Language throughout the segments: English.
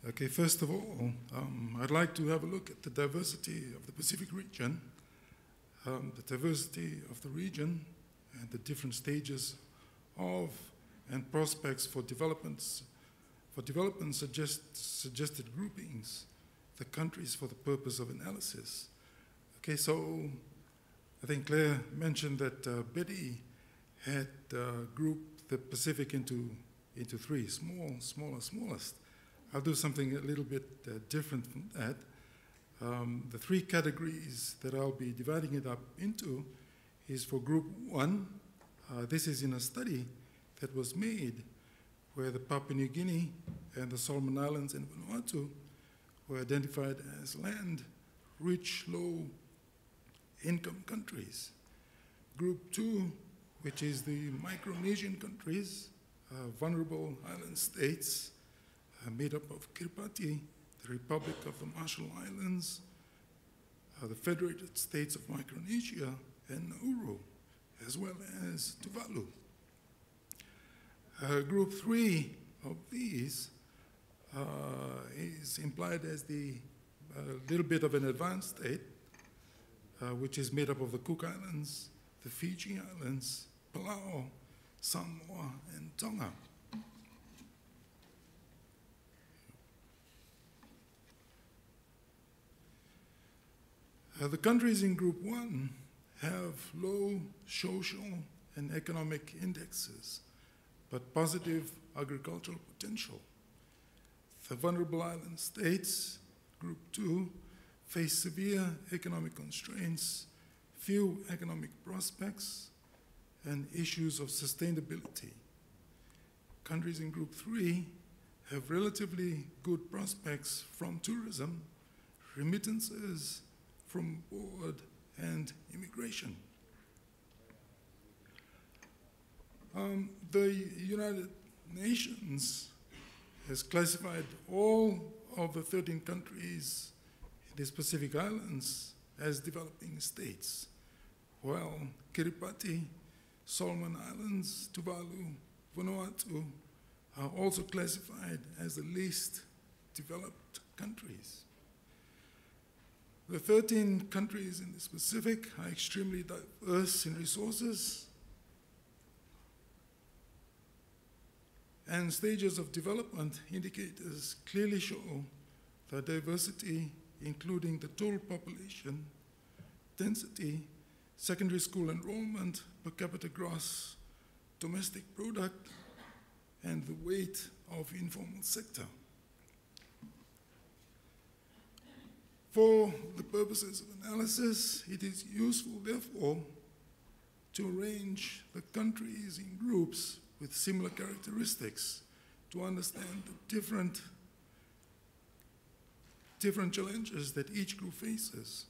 Okay, first of all, I'd like to have a look at the diversity of the Pacific region, the diversity of the region and the different stages of and prospects for development suggested groupings, the countries for the purpose of analysis. Okay, so I think Claire mentioned that Betty had grouped the Pacific into three, smallest. I'll do something a little bit different from that. The three categories that I'll be dividing it up into is for group one. This is in a study that was made where the Papua New Guinea and the Solomon Islands and Vanuatu were identified as land-rich, low-income countries. Group two, which is the Micronesian countries, vulnerable island states, made up of Kiribati, the Republic of the Marshall Islands, the Federated States of Micronesia, and Nauru, as well as Tuvalu. Group three of these is implied as the little bit of an advanced state, which is made up of the Cook Islands, the Fiji Islands, Palau, Samoa, and Tonga. The countries in Group 1 have low social and economic indexes, but positive agricultural potential. The vulnerable island states, Group 2, face severe economic constraints, few economic prospects, and issues of sustainability. Countries in Group 3 have relatively good prospects from tourism, remittances from board, and immigration. The United Nations has classified all of the 13 countries in these Pacific Islands as developing states, while Kiribati, Solomon Islands, Tuvalu, Vanuatu are also classified as the least developed countries. The 13 countries in the Pacific are extremely diverse in resources and stages of development indicators clearly show the diversity, including the total population, density, secondary school enrollment, per capita gross domestic product, and the weight of informal sector. For the purposes of analysis, it is useful, therefore, to arrange the countries in groups with similar characteristics to understand the different challenges that each group faces.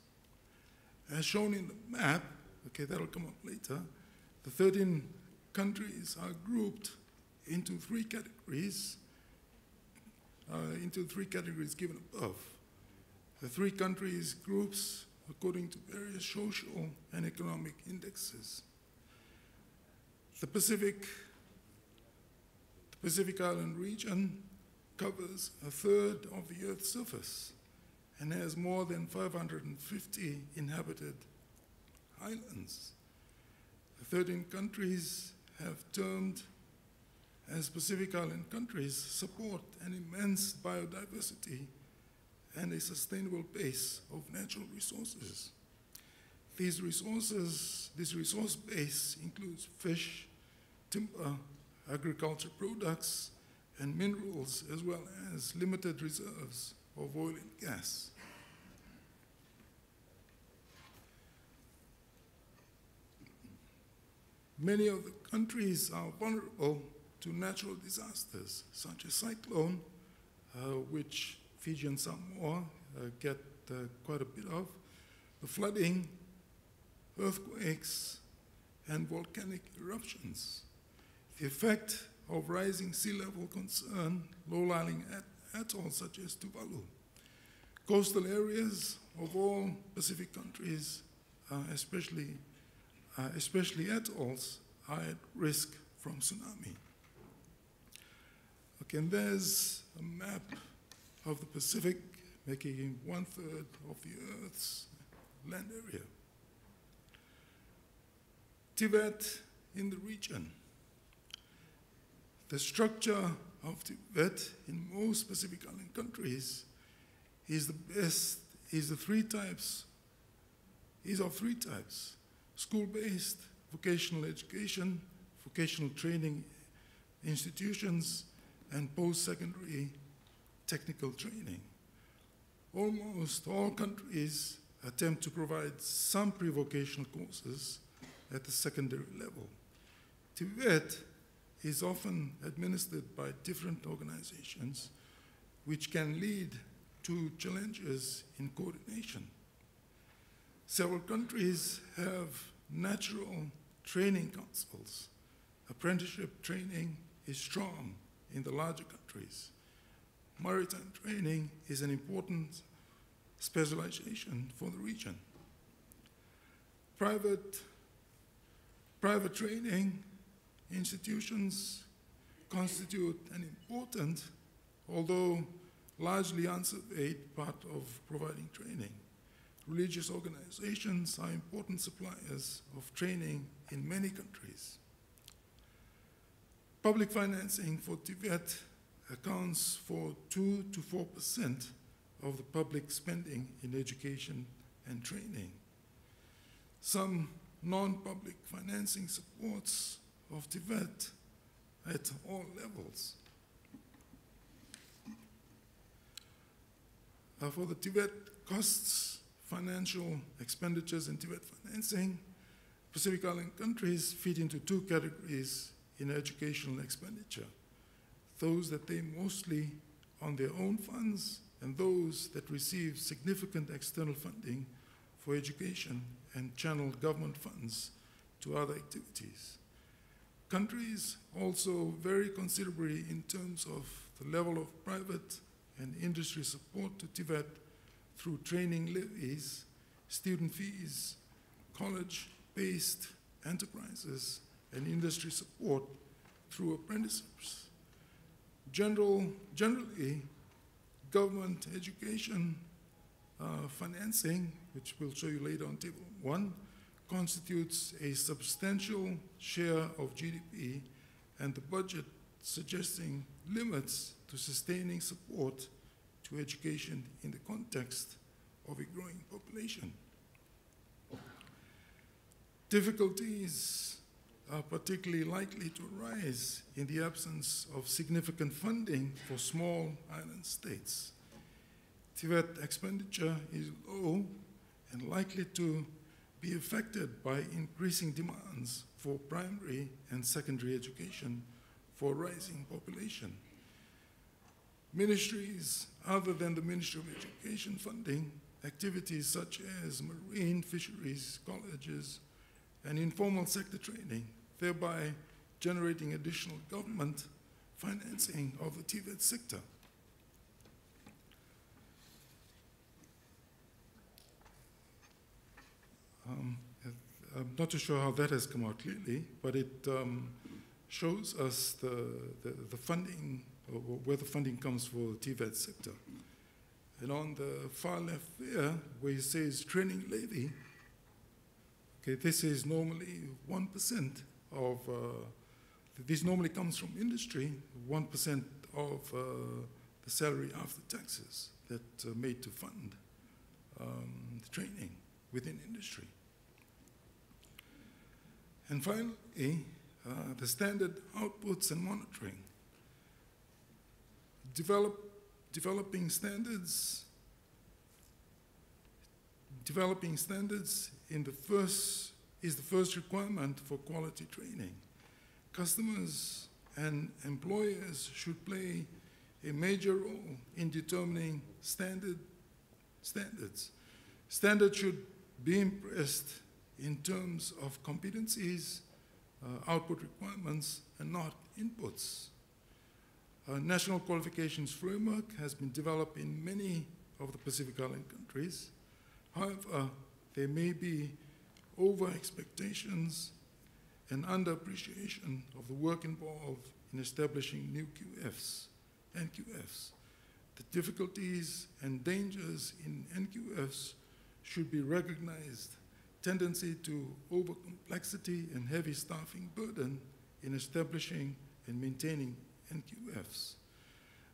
As shown in the map, okay, that'll come up later, the 13 countries are grouped into three categories given above. The three countries groups according to various social and economic indexes. The Pacific Island region covers a third of the Earth's surface and has more than 550 inhabited islands. The 13 countries have termed as Pacific Island countries support an immense biodiversity and a sustainable base of natural resources. This resource base includes fish, timber, agriculture products, and minerals, as well as limited reserves of oil and gas. Many of the countries are vulnerable to natural disasters, such as cyclone, which Fiji and Samoa get quite a bit of, the flooding, earthquakes, and volcanic eruptions. The effect of rising sea level concern low-lying atolls such as Tuvalu. Coastal areas of all Pacific countries, especially atolls, are at risk from tsunami. Okay, and there's a map of the Pacific, making 1/3 of the Earth's land area. Tibet in the region. The structure of Tibet in most Pacific Island countries is of three types: school-based, vocational education, vocational training institutions, and post-secondary technical training. Almost all countries attempt to provide some pre-vocational courses at the secondary level. Tibet is often administered by different organizations, which can lead to challenges in coordination. Several countries have natural training councils. Apprenticeship training is strong in the larger countries. Maritime training is an important specialization for the region. Private training institutions constitute an important, although largely unsurveyed, part of providing training. Religious organizations are important suppliers of training in many countries. Public financing for Tibet accounts for 2 to 4% of the public spending in education and training. Some non-public financing supports of Tibet at all levels. For the Tibet costs, financial expenditures in Tibet financing, Pacific Island countries fit into two categories in educational expenditure: those that pay mostly on their own funds and those that receive significant external funding for education and channel government funds to other activities. Countries also vary considerably in terms of the level of private and industry support to Tibet through training levies, student fees, college-based enterprises, and industry support through apprenticeships. Generally, government education financing, which we'll show you later on table 1, constitutes a substantial share of GDP, and the budget suggesting limits to sustaining support to education in the context of a growing population. Difficulties are particularly likely to arise in the absence of significant funding for small island states. Tibet expenditure is low and likely to be affected by increasing demands for primary and secondary education for a rising population. Ministries other than the Ministry of Education funding activities such as marine fisheries, colleges, and informal sector training, thereby generating additional government financing of the Tibet sector. I'm not too sure how that has come out clearly, but it shows us the funding, or where the funding comes for the Tibet sector. And on the far left there, where it says training levy, okay, this is normally 1% of, this normally comes from industry, 1% of the salary after taxes that are made to fund the training within industry. And finally, the standard outputs and monitoring. Developing standards is the first requirement for quality training. Customers and employers should play a major role in determining standards. Standards should be impressed in terms of competencies, output requirements, and not inputs. A national qualifications framework has been developed in many of the Pacific Island countries. However, there may be over-expectations and under-appreciation of the work involved in establishing new QFs and QFs. The difficulties and dangers in NQFs should be recognized. Tendency to over-complexity and heavy staffing burden in establishing and maintaining NQFs.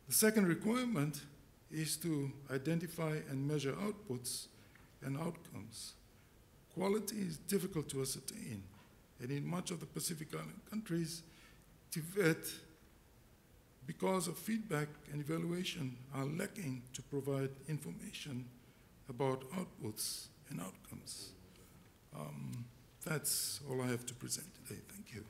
The second requirement is to identify and measure outputs and outcomes. Quality is difficult to ascertain, and in much of the Pacific Island countries, TVET, because of feedback and evaluation, are lacking to provide information about outputs and outcomes. That's all I have to present today. Thank you.